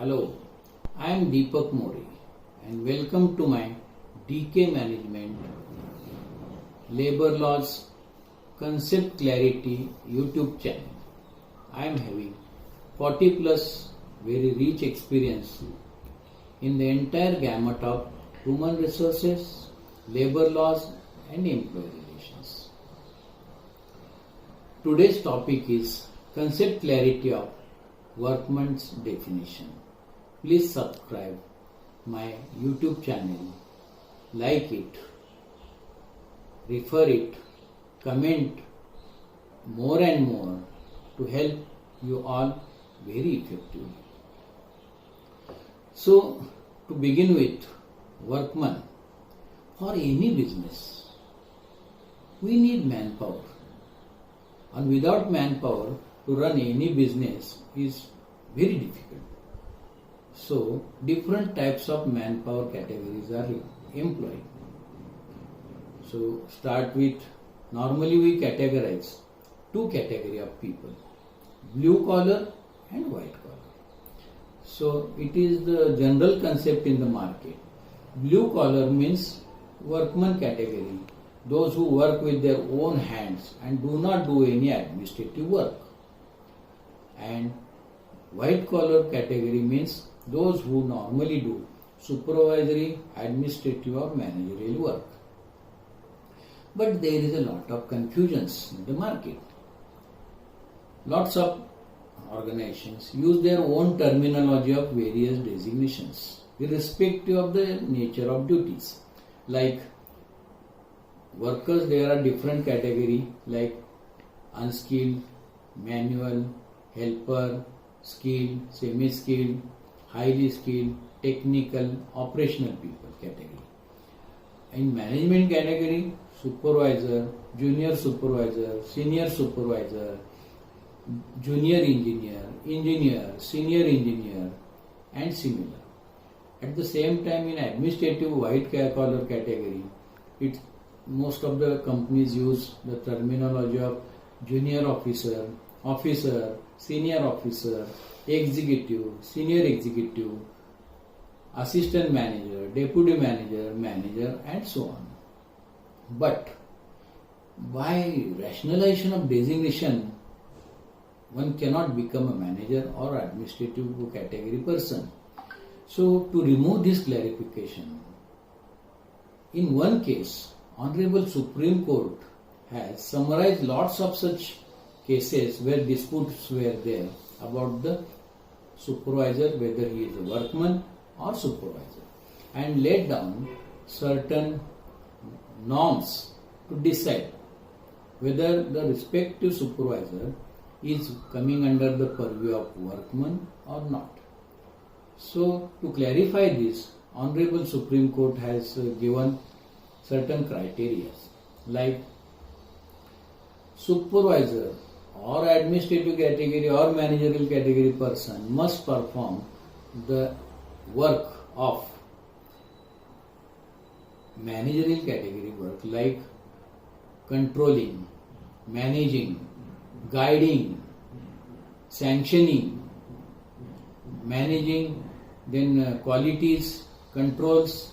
Hello, I am Deepak Mori and welcome to my DK Management Labor Laws Concept Clarity YouTube channel. I am having 40 plus very rich experience in the entire gamut of human resources, labor laws and employee relations. Today's topic is concept clarity of workman's definition. Please subscribe my YouTube channel, like it, refer it, comment more and more to help you all very effectively. So, to begin with, workman, for any business, we need manpower. And without manpower, to run any business is very difficult. So, different types of manpower categories are employed. So, start with, normally we categorize two categories of people, blue collar and white collar. So, it is the general concept in the market. Blue collar means workman category, those who work with their own hands and do not do any administrative work. And white collar category means those who normally do supervisory, administrative or managerial work. But there is a lot of confusions in the market. Lots of organizations use their own terminology of various designations irrespective of the nature of duties. Like workers, there are different categories like unskilled, manual, helper, skilled, semi-skilled, highly skilled, technical, operational people category. In management category, supervisor, junior supervisor, senior supervisor, junior engineer, engineer, senior engineer and similar. At the same time, in administrative white collar category, most of the companies use the terminology of junior officer, officer, senior officer, executive, senior executive, assistant manager, deputy manager, manager and so on. But by rationalization of designation, one cannot become a manager or administrative category person. So to remove this clarification, in one case, Honorable Supreme Court has summarized lots of such cases where disputes were there about the supervisor, whether he is a workman or supervisor, and laid down certain norms to decide whether the respective supervisor is coming under the purview of workman or not. So, to clarify this, Honorable Supreme Court has given certain criteria like supervisor or administrative category or managerial category person must perform the work of managerial category work like controlling, managing, guiding, sanctioning, managing, then qualities, controls,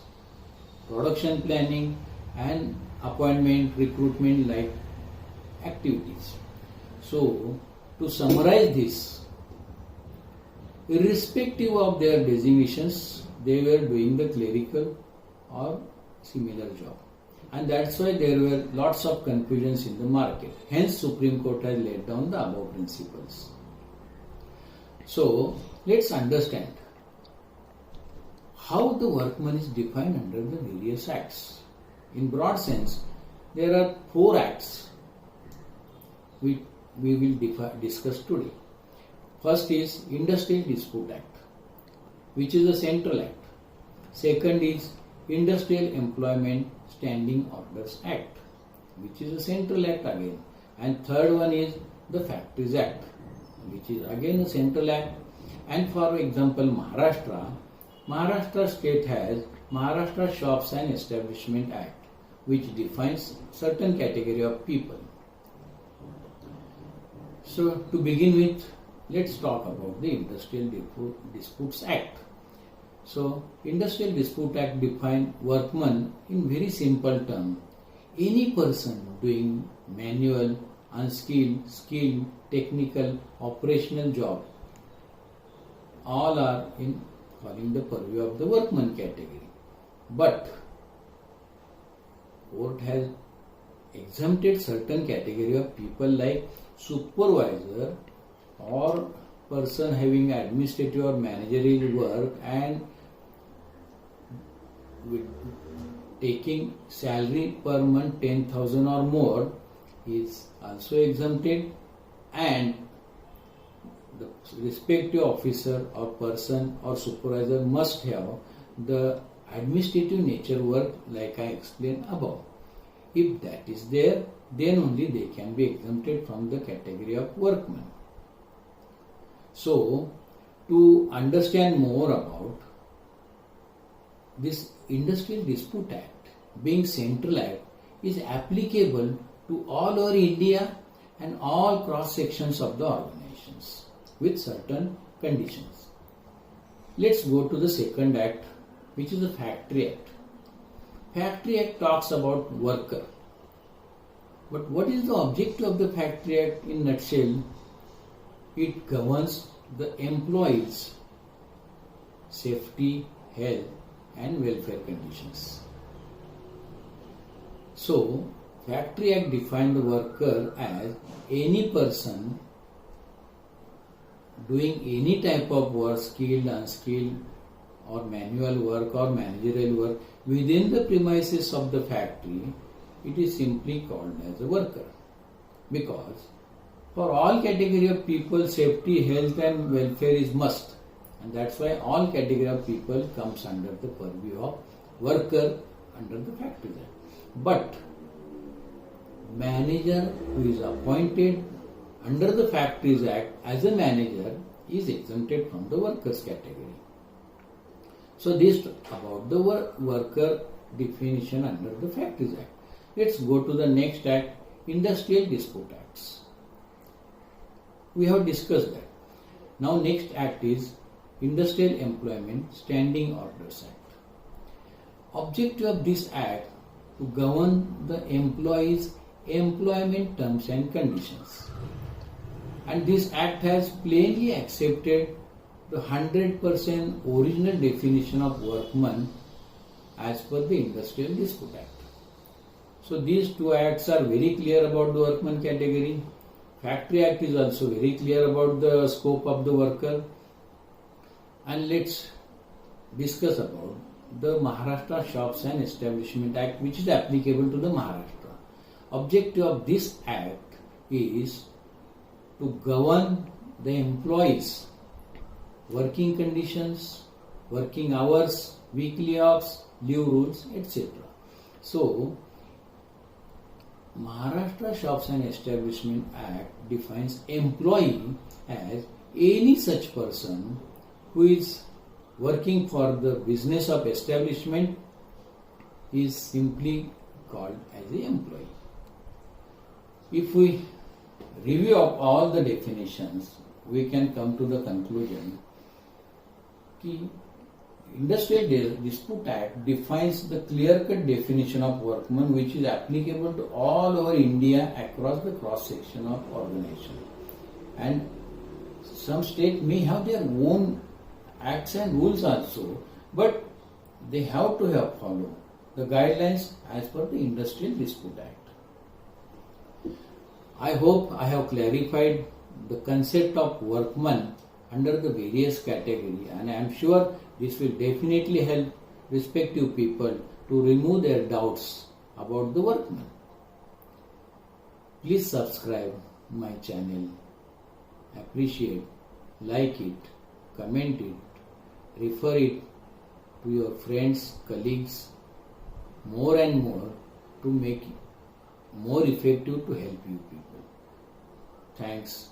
production planning and appointment, recruitment like activities. So, to summarize this, irrespective of their designations, they were doing the clerical or similar job. And that's why there were lots of confusions in the market. Hence, Supreme Court has laid down the above principles. So, let's understand how the workman is defined under the various acts. In broad sense, there are 4 acts we will discuss today. First is Industrial Dispute Act, which is a central act. Second is Industrial Employment Standing Orders Act, which is a central act again. And third one is the Factories Act, which is again a central act. And for example, Maharashtra state has Maharashtra Shops and Establishment Act, which defines certain category of people. So to begin with, let's talk about the Industrial Disputes Act. So, Industrial Dispute Act defines workman in very simple term. Any person doing manual, unskilled, skilled, technical, operational job, all are in falling the purview of the workman category. But court has exempted certain category of people like supervisor or person having administrative or managerial work and with taking salary per month 10,000 or more is also exempted, and the respective officer or person or supervisor must have the administrative nature work like I explained above. If that is there, then only they can be exempted from the category of workmen. So, to understand more about this Industrial Dispute Act, being Central Act, is applicable to all over India and all cross sections of the organizations with certain conditions. Let's go to the second act, which is the Factory Act. Factory Act talks about worker. But what is the objective of the Factory Act in nutshell? It governs the employees' safety, health and welfare conditions. So, Factory Act defines the worker as any person doing any type of work, skilled, unskilled, or manual work or managerial work within the premises of the factory. It is simply called as a worker, because for all category of people, safety, health and welfare is must, and that's why all category of people comes under the purview of worker under the Factory Act. But manager who is appointed under the Factories Act as a manager is exempted from the workers category. So this about the worker definition under the Factories Act. Let's go to the next act, Industrial Dispute Acts. We have discussed that. Now next act is Industrial Employment Standing Orders Act. Objective of this act to govern the employees' employment terms and conditions. And this act has plainly accepted the 100% original definition of workman as per the Industrial Dispute Act. So these two acts are very clear about the workman category. Factory Act is also very clear about the scope of the worker. And let's discuss about the Maharashtra Shops and Establishment Act, which is applicable to the Maharashtra. Objective of this act is to govern the employees' working conditions, working hours, weekly offs, leave rules, etc. So, Maharashtra Shops and Establishment Act defines employee as any such person who is working for the business of establishment is simply called as an employee. If we review of all the definitions, we can come to the conclusion that Industrial Dispute Act defines the clear-cut definition of workman which is applicable to all over India across the cross-section of organization. And some state may have their own acts and rules also, but they have to have followed the guidelines as per the Industrial Dispute Act. I hope I have clarified the concept of workman under the various categories, and I am sure this will definitely help respective people to remove their doubts about the workman. Please subscribe my channel, appreciate, like it, comment it, refer it to your friends, colleagues, more and more to make it more effective to help you people. Thanks.